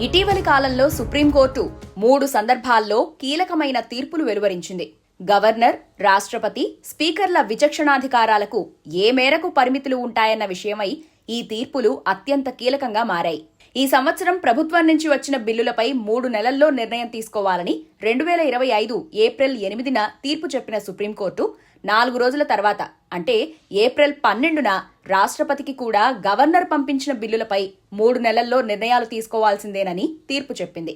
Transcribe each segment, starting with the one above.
ఇటీవలి కాలంలో సుప్రీంకోర్టు 3 సందర్భాల్లో కీలకమైన తీర్పులు వెలువరించింది. గవర్నర్, రాష్ట్రపతి, స్పీకర్ల విచక్షణాధికారాలకు ఏ మేరకు పరిమితులు ఉంటాయన్న విషయమై ఈ తీర్పులు అత్యంత కీలకంగా మారాయి. ఈ సంవత్సరం ప్రభుత్వం నుంచి వచ్చిన బిల్లులపై 3 నెలల్లో నిర్ణయం తీసుకోవాలని 2025 ఏప్రిల్ 8న తీర్పు చెప్పిన సుప్రీంకోర్టు 4 రోజుల తర్వాత అంటే ఏప్రిల్ 12న రాష్ట్రపతికి కూడా గవర్నర్ పంపించిన బిల్లులపై 3 నెలల్లో నిర్ణయాలు తీసుకోవాల్సిందేనని తీర్పు చెప్పింది.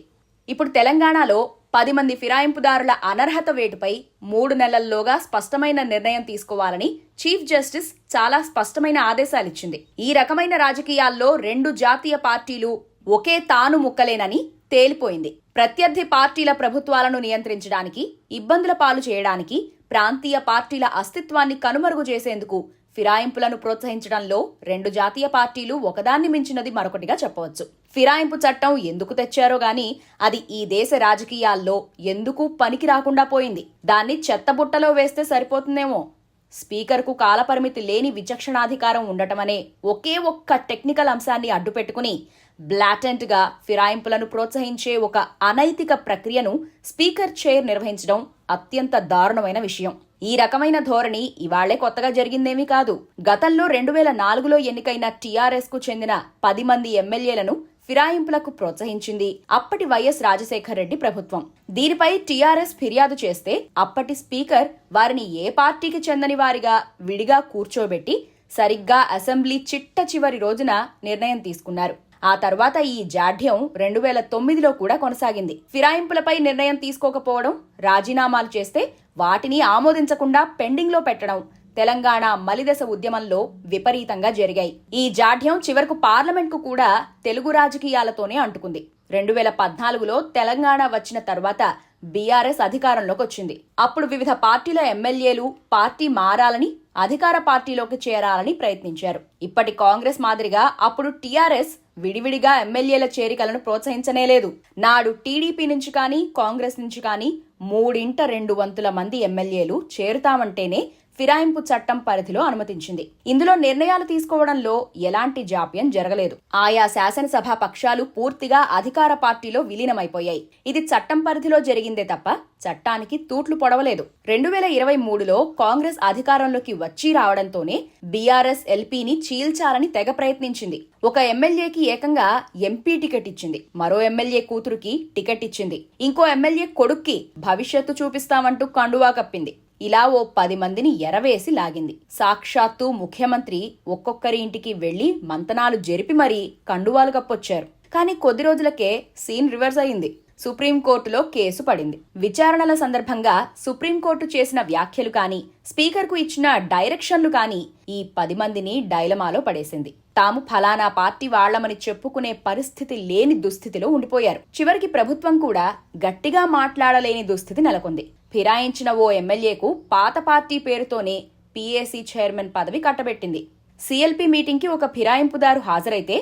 ఇప్పుడు తెలంగాణలో 10 మంది ఫిరాయింపుదారుల అనర్హత వేటుపై 3 నెలల్లోగా స్పష్టమైన నిర్ణయం తీసుకోవాలని చీఫ్ జస్టిస్ చాలా స్పష్టమైన ఆదేశాలిచ్చింది. ఈ రకమైన రాజకీయాల్లో 2 జాతీయ పార్టీలు ఒకే తాను ముక్కలేనని తేలిపోయింది. ప్రత్యర్థి పార్టీల ప్రభుత్వాలను నియంత్రించడానికి, ఇబ్బందుల పాలు చేయడానికి, ప్రాంతీయ పార్టీల అస్తిత్వాన్ని కనుమరుగు చేసేందుకు ఫిరాయింపులను ప్రోత్సహించడంలో 2 జాతీయ పార్టీలు ఒకదాన్ని మించినది మరొకటిగా చెప్పవచ్చు. ఫిరాయింపు చట్టం ఎందుకు తెచ్చారో గాని అది ఈ దేశ రాజకీయాల్లో ఎందుకు పనికి రాకుండా పోయింది. దాన్ని చెత్తబుట్టలో వేస్తే సరిపోతుందేమో. స్పీకర్కు కాలపరిమితి లేని విచక్షణాధికారం ఉండటమనే ఒకే ఒక్క టెక్నికల్ అంశాన్ని అడ్డుపెట్టుకుని బ్లాటెంట్ గా ఫిరాయింపులను ప్రోత్సహించే ఒక అనైతిక ప్రక్రియను స్పీకర్ చైర్ నిర్వహించడం అత్యంత దారుణమైన విషయం. ఈ రకమైన ధోరణి ఇవాళ్లే కొత్తగా జరిగిందేమీ కాదు. గతంలో 2004లో ఎన్నికైన టీఆర్ఎస్ కు చెందిన 10 మంది ఎమ్మెల్యేలను ఫిరాయింపులకు ప్రోత్సహించింది అప్పటి వైఎస్ రాజశేఖర్ రెడ్డి ప్రభుత్వం. దీనిపై టీఆర్ఎస్ ఫిర్యాదు చేస్తే అప్పటి స్పీకర్ వారిని ఏ పార్టీకి చెందని వారిగా విడిగా కూర్చోబెట్టి సరిగ్గా అసెంబ్లీ చిట్ట చివరి రోజున నిర్ణయం తీసుకున్నారు. ఆ తర్వాత ఈ జాఢ్యం 2009లో కూడా కొనసాగింది. ఫిరాయింపులపై నిర్ణయం తీసుకోకపోవడం, రాజీనామాలు చేస్తే వాటిని ఆమోదించకుండా పెండింగ్ లో పెట్టడం తెలంగాణ మలిదశ ఉద్యమంలో విపరీతంగా జరిగాయి. ఈ జాఢ్యం చివరకు పార్లమెంట్కు కూడా తెలుగు రాజకీయాలతోనే అంటుకుంది. 2014లో తెలంగాణ వచ్చిన తర్వాత బీఆర్ఎస్ అధికారంలోకి వచ్చింది. అప్పుడు వివిధ పార్టీల ఎమ్మెల్యేలు పార్టీ మారాలని, అధికార పార్టీలోకి చేరాలని ప్రయత్నించారు. ఇప్పటి కాంగ్రెస్ మాదిరిగా అప్పుడు టీఆర్ఎస్ విడివిడిగా ఎమ్మెల్యేల చేరికలను ప్రోత్సహించనేలేదు. నాడు టీడీపీ నుంచి కానీ కాంగ్రెస్ నుంచి కానీ 3/2 మంది ఎమ్మెల్యేలు చేరుతామంటేనే ఫిరాయింపు చట్టం పరిధిలో అనుమతించింది. ఇందులో నిర్ణయాలు తీసుకోవడంలో ఎలాంటి జాప్యం జరగలేదు. ఆయా శాసనసభ పక్షాలు పూర్తిగా అధికార పార్టీలో విలీనమైపోయాయి. ఇది చట్టం పరిధిలో జరిగిందే తప్ప చట్టానికి తూట్లు పొడవలేదు. 2023లో కాంగ్రెస్ అధికారంలోకి వచ్చి రావడంతోనే బీఆర్ఎస్ ఎల్పీని చీల్చాలని తెగ ప్రయత్నించింది. ఒక ఎమ్మెల్యేకి ఏకంగా ఎంపీ టికెట్ ఇచ్చింది. మరో ఎమ్మెల్యే కూతురుకి టికెట్ ఇచ్చింది. ఇంకో ఎమ్మెల్యే కొడుక్కి భవిష్యత్తు చూపిస్తామంటూ కండువా కప్పింది. ఇలా ఓ 10 మందిని ఎరవేసి లాగింది. సాక్షాత్తు ముఖ్యమంత్రి ఒక్కొక్కరి ఇంటికి వెళ్లి మంతనాలు జరిపి మరీ కండువాలు కప్పొచ్చారు. కానీ కొద్ది రోజులకే సీన్ రివర్స్ అయింది. సుప్రీంకోర్టులో కేసు పడింది. విచారణల సందర్భంగా సుప్రీంకోర్టు చేసిన వ్యాఖ్యలు కానీ, స్పీకర్కు ఇచ్చిన డైరెక్షన్లు కానీ ఈ 10 మందిని డైలమాలో పడేసింది. తాము ఫలానా పార్టీ వాళ్లమని చెప్పుకునే పరిస్థితి లేని దుస్థితిలో ఉండిపోయారు. చివరికి ప్రభుత్వం కూడా గట్టిగా మాట్లాడలేని దుస్థితి నెలకొంది. ఫిరాయించిన ఓ ఎమ్మెల్యేకు పాత పార్టీ పేరుతోనే పీఏసీ చైర్మన్ పదవి కట్టబెట్టింది. సీఎల్పీ మీటింగ్కి ఒక ఫిరాయింపుదారు హాజరైతే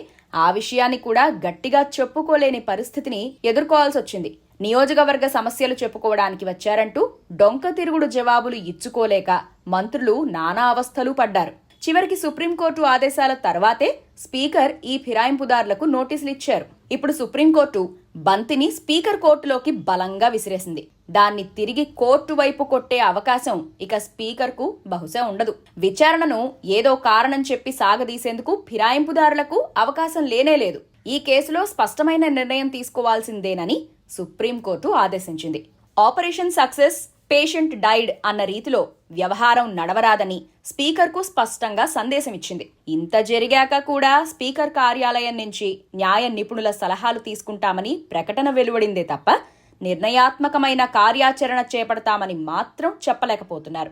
ఆ విషయాన్ని కూడా గట్టిగా చెప్పుకోలేని పరిస్థితిని ఎదుర్కోవాల్సొచ్చింది. నియోజకవర్గ సమస్యలు చెప్పుకోవడానికి వచ్చారంటూ డొంక తిరుగుడు జవాబులు ఇచ్చుకోలేక మంత్రులు నానా అవస్థలు పడ్డారు. చివరికి సుప్రీంకోర్టు ఆదేశాల తర్వాతే స్పీకర్ ఈ ఫిరాయింపుదారులకు నోటీసులు ఇచ్చారు. ఇప్పుడు సుప్రీంకోర్టు బంతిని స్పీకర్ కోర్టులోకి బలంగా విసిరేసింది. దాన్ని తిరిగి కోర్టు వైపు కొట్టే అవకాశం ఇక స్పీకర్కు బహుశా ఉండదు. విచారణను ఏదో కారణం చెప్పి సాగదీసేందుకు ఫిరాయింపుదారులకు అవకాశం లేనేలేదు. ఈ కేసులో స్పష్టమైన నిర్ణయం తీసుకోవాల్సిందేనని సుప్రీంకోర్టు ఆదేశించింది. ఆపరేషన్ సక్సెస్, పేషెంట్ డైడ్ అన్న రీతిలో వ్యవహారం నడవరాదని స్పీకర్కు స్పష్టంగా సందేశమిచ్చింది. ఇంత జరిగాక కూడా స్పీకర్ కార్యాలయం నుంచి న్యాయ నిపుణుల సలహాలు తీసుకుంటామని ప్రకటన వెలువడిందే తప్ప నిర్ణయాత్మకమైన కార్యాచరణ చేపడతామని మాత్రం చెప్పలేకపోతున్నారు.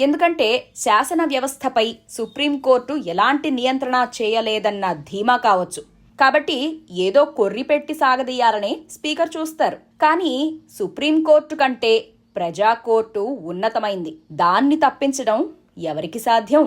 ఎందుకంటే శాసన వ్యవస్థపై సుప్రీంకోర్టు ఎలాంటి నియంత్రణ చేయలేదన్న ధీమా కావచ్చు. కాబట్టి ఏదో కొర్రి పెట్టి సాగదీయాలనే స్పీకర్ చూస్తారు. కానీ సుప్రీంకోర్టు కంటే ప్రజాకోర్టు ఉన్నతమైంది. దాన్ని తప్పించడం ఎవరికి సాధ్యం?